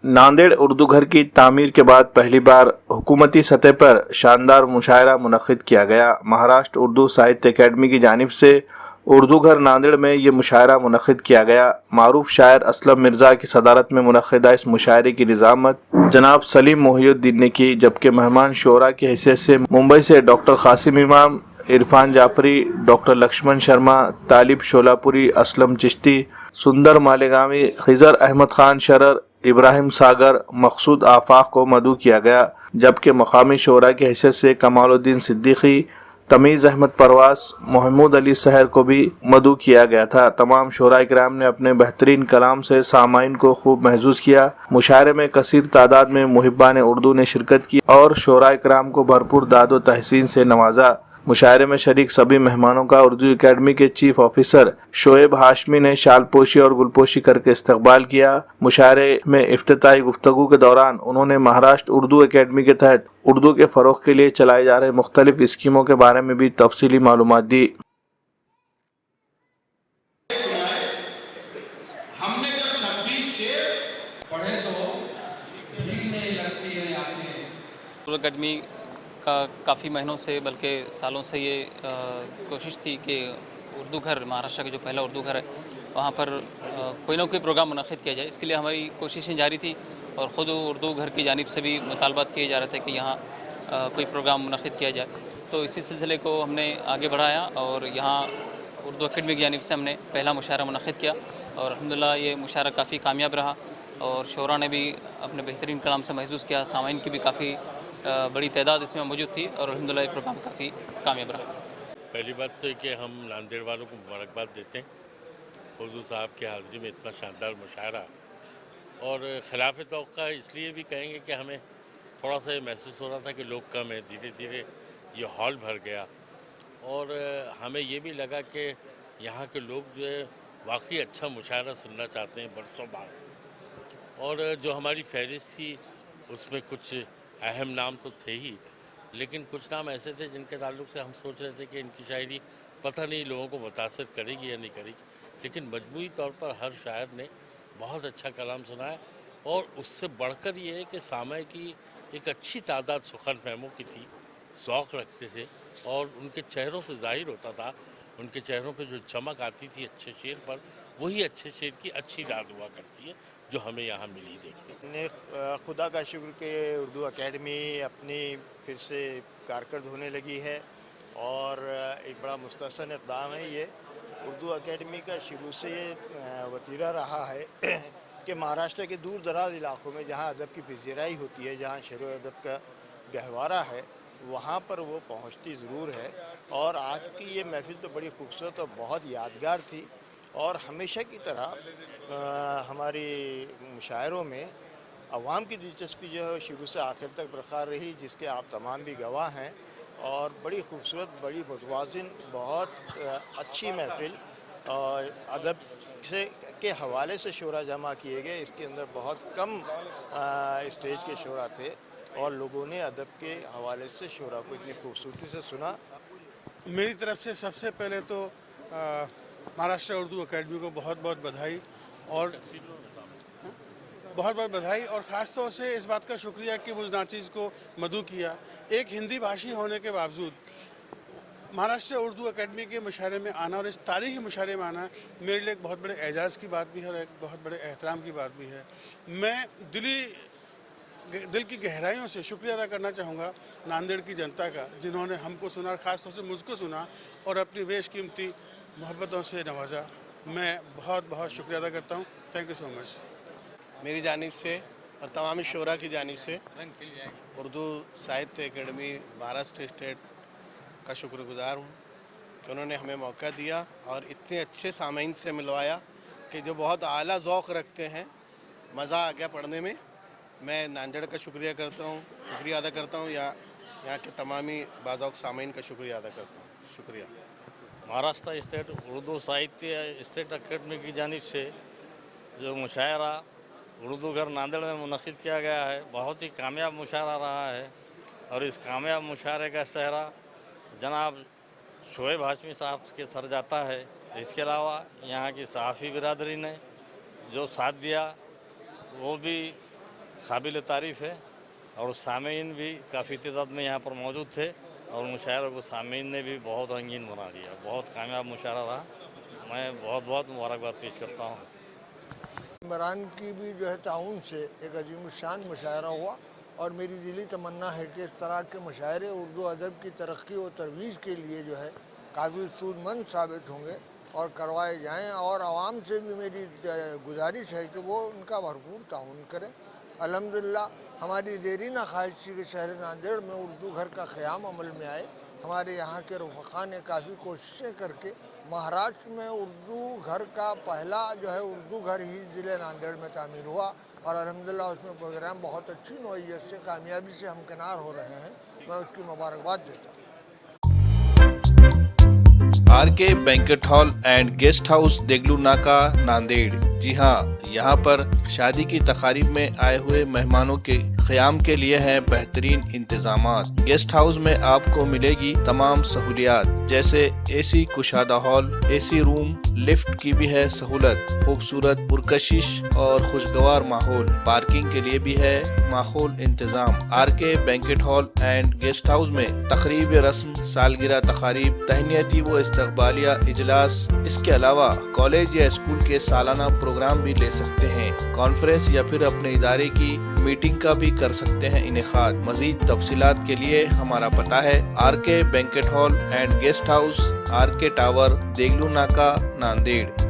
नांदेड़ उर्दू घर की तामीर के बाद पहली बार हुकूमती सतह पर शानदार मुशायरा मुनक्किद किया गया। महाराष्ट्र उर्दू साहित्य अकेडमी की जानिब से उर्दू घर नांदेड़ में ये मुशायरा मुनक्किद किया गया। मारूफ शायर असलम मिर्ज़ा की सदारत में मुनक्किदा इस मुशायरे की निज़ामत जनाब सलीम मोहिउद्दीन ने की, जबकि मेहमान शोरा की हैसियत से मुंबई से डॉक्टर कासिम इमाम, इरफान जाफरी, डॉक्टर लक्ष्मण शर्मा, तालिब शोलापुरी, असलम चिश्ती, सुंदर मालेगामी, खिजर अहमद खान शरर, इब्राहिम सागर, मकसूद आफाक को मदऊ किया गया, जबकि मकामी शोरा की हैसियत से कमालुद्दीन सिद्दीकी, तमीज़ अहमद परवास, महमूद अली सहर को भी मदऊ किया गया था। तमाम शोरा इकराम ने अपने बेहतरीन कलाम से सामाइन को खूब महजूज किया। मुशायरे में कसीर तादाद में मुहिब्बान उर्दू ने शिरकत की और शोरा इकराम को भरपूर दाद व तहसीन से नवाजा। मुशायरे में शरीक सभी मेहमानों का उर्दू अकेडमी के चीफ ऑफिसर शोएब हाशमी ने शालपोशी और गुलपोशी करके इस्तकबाल किया। मुशायरे में इफ्तिताई गुफ्तगू के दौरान उन्होंने महाराष्ट्र उर्दू अकेडमी के तहत उर्दू के फ़रोग़ के लिए चलाए जा रहे मुख्तलिफ स्कीमों के बारे में भी तफसीली मालूमात दी। हमने जब 26 शेर पढ़े तो भीड़ नहीं लगती है आपने। उर्दू अकेडमी का काफ़ी महीनों से बल्कि सालों से ये कोशिश थी कि उर्दू घर, महाराष्ट्र का जो पहला उर्दू घर है, वहाँ पर कोई ना कोई प्रोग्राम मुनक्किद किया जाए। इसके लिए हमारी कोशिशें जारी थी और ख़ुद उर्दू घर की जानिब से भी मुतालबात किए जा रहे थे कि यहाँ कोई प्रोग्राम मुनक्किद किया जाए। तो इसी सिलसिले को हमने आगे बढ़ाया और यहाँ उर्दू अकेडमी की जानिब से हमने पहला मुशायरा मुनक्किद किया और अल्हम्दुलिल्लाह ये मुशायरा काफ़ी कामयाब रहा और शोरा ने भी अपने बेहतरीन कलाम से महसूस किया। सामाइन की भी काफ़ी बड़ी तादाद इसमें मौजूद थी और अल्हम्दुलिल्लाह ये प्रोग्राम काफ़ी कामयाब रहा। पहली बात तो है कि हम नांदेड़ वालों को मुबारकबाद देते हैं हुज़ूर साहब की हाज़िरी में इतना शानदार मुशायरा, और खिलाफ तौक़ा इसलिए भी कहेंगे कि हमें थोड़ा सा ये महसूस हो रहा था कि लोग कम हैं। धीरे धीरे ये हॉल भर गया और हमें ये भी लगा कि यहाँ के लोग जो है वाकई अच्छा मुशायरा सुनना चाहते हैं बरसों बाद। और जो हमारी फहरिस्त थी उसमें कुछ अहम नाम तो थे ही, लेकिन कुछ नाम ऐसे थे जिनके ताल्लुक से हम सोच रहे थे कि इनकी शायरी पता नहीं लोगों को मुतासर करेगी या नहीं करेगी, लेकिन मजमूई तौर पर हर शायर ने बहुत अच्छा कलाम सुनाया। और उससे बढ़कर ये है कि सामय की एक अच्छी तादाद सुखन फहमों की थी, ज़ौक़ रखते थे और उनके चेहरों से ज़ाहिर होता था, उनके चेहरों पे जो चमक आती थी अच्छे शेर पर, वही अच्छे शेर की अच्छी दाद हुआ करती है जो हमें यहाँ मिली देखने। ने खुदा का शुक्र कि उर्दू अकेडमी अपनी फिर से कारकर्द होने लगी है और एक बड़ा मुस्तहसन इक़दाम है ये। उर्दू अकेडमी का शुरू से वतीरा रहा है कि महाराष्ट्र के दूर दराज इलाक़ों में जहाँ अदब की पजीराई होती है, जहाँ शेर व अदब का गहवारा है, वहाँ पर वो पहुँचती ज़रूर है। और आज की ये महफ़िल तो बड़ी खूबसूरत और बहुत यादगार थी और हमेशा की तरह हमारी मुशायरों में अवाम की दिलचस्पी जो है शुरू से आखिर तक बरकरार रही, जिसके आप तमाम भी गवाह हैं। और बड़ी खूबसूरत, बड़ी मुतवाज़िन, बहुत अच्छी महफ़िल और अदब से के हवाले से शोरा जमा किए गए। इसके अंदर बहुत कम स्टेज के शोरा थे और लोगों ने अदब के हवाले से शोरा को इतनी खूबसूरती से सुना। मेरी तरफ से सबसे पहले तो महाराष्ट्र उर्दू अकेडमी को बहुत बहुत बधाई और ख़ास तौर से इस बात का शुक्रिया कि वो उस नाचीज़ को मदऊ किया। एक हिंदी भाषी होने के बावजूद महाराष्ट्र उर्दू अकेडमी के मुशायरे में आना और इस तारीख़ी मुशायरे में आना मेरे लिए एक बहुत बड़े एजाज़ की बात भी है और एक बहुत बड़े एहतराम की बात भी है। मैं दिल की गहराइयों से शुक्रिया अदा करना चाहूँगा नांदेड़ की जनता का, जिन्होंने हमको सुना और ख़ास तौर से मुझको सुना और अपनी बेशकीमती मोहब्बतों से नवाजा। मैं बहुत बहुत शुक्रिया अदा करता हूँ। Thank you so much. मेरी जानिब से और तमाम शोरा की जानिब से उर्दू साहित्य अकेडमी महाराष्ट्र स्टेट का शुक्रगुज़ार हूँ कि उन्होंने हमें मौका दिया और इतने अच्छे सामीन से मिलवाया कि जो बहुत आला ज़ौक़ रखते हैं। मज़ा आ गया पढ़ने में। मैं नांदेड़ का शुक्रिया अदा करता हूँ, यहाँ के तमामी बाज़ौक़ सामीन का शुक्रिया अदा करता हूँ। शुक्रिया। महाराष्ट्र स्टेट उर्दू साहित्य स्टेट अकेडमी की जानिब से जो मुशायरा उर्दू घर नांदेड़ में मुनक़्क़िद किया गया है, बहुत ही कामयाब मुशायरा रहा है और इस कामयाब मुशायरे का सेहरा जनाब शोएब हाशमी साहब के सर जाता है। इसके अलावा यहाँ की सहाफ़ी बिरादरी ने जो साथ दिया वो भी काबिल तारीफ़ है और सामीन भी काफ़ी तादाद में यहाँ पर मौजूद थे और मुशायरे को सामीन ने भी बहुत रंगीन बना दिया। बहुत कामयाब मुशायरा रहा। मैं बहुत बहुत मुबारकबाद पेश करता हूँ। इमरान की भी जो है ताउन से एक अजीमुशान मुशायरा हुआ और मेरी दिली तमन्ना है कि इस तरह के मुशायरे उर्दू अदब की तरक्की और तरवीज के लिए जो है काफ़ी सूदमंद साबित होंगे और करवाए जाएं और आवाम से भी मेरी गुजारिश है कि वो उनका भरपूर ताउन करें। अल्हम्दुलिल्लाह हमारी देरीना ख्वाहिश थी कि शहर नांदेड़ में उर्दू घर का क़याम अमल में आए। हमारे यहाँ के रफ़क़ा ने काफ़ी कोशिशें करके महाराष्ट्र में उर्दू घर का पहला जो है उर्दू घर ही ज़िले नांदेड़ में तामीर हुआ और अल्हम्दुलिल्लाह उसमें प्रोग्राम बहुत अच्छी नौइयत से कामयाबी से हमकिनार हो रहे हैं। मैं उसकी मुबारकबाद देता हूँ। RK banquet hall and guest house Deglur Naka Nanded. जी हाँ, यहाँ पर शादी की तकारीब में आए हुए मेहमानों के क़याम के लिए हैं बेहतरीन इंतजामात। गेस्ट हाउस में आपको मिलेगी तमाम सहूलियात जैसे एसी कुशादा हॉल, एसी रूम, लिफ्ट की भी है सहूलत, खूबसूरत पुरकशिश और खुशगवार माहौल, पार्किंग के लिए भी है माहौल इंतजाम। RK banquet hall and guest house में तकरीब रस्म, सालगिरह तकारीब, तहनीती व इस्तकबालिया इजलास, इसके अलावा कॉलेज या स्कूल के सालाना प्रोग्राम भी ले सकते हैं। कॉन्फ्रेंस या फिर अपने इदारे की मीटिंग का भी कर सकते हैं इनेकाद। मजीद तफसीलात के लिए हमारा पता है RK banquet hall and guest house, RK tower, Deglur Naka, Nanded.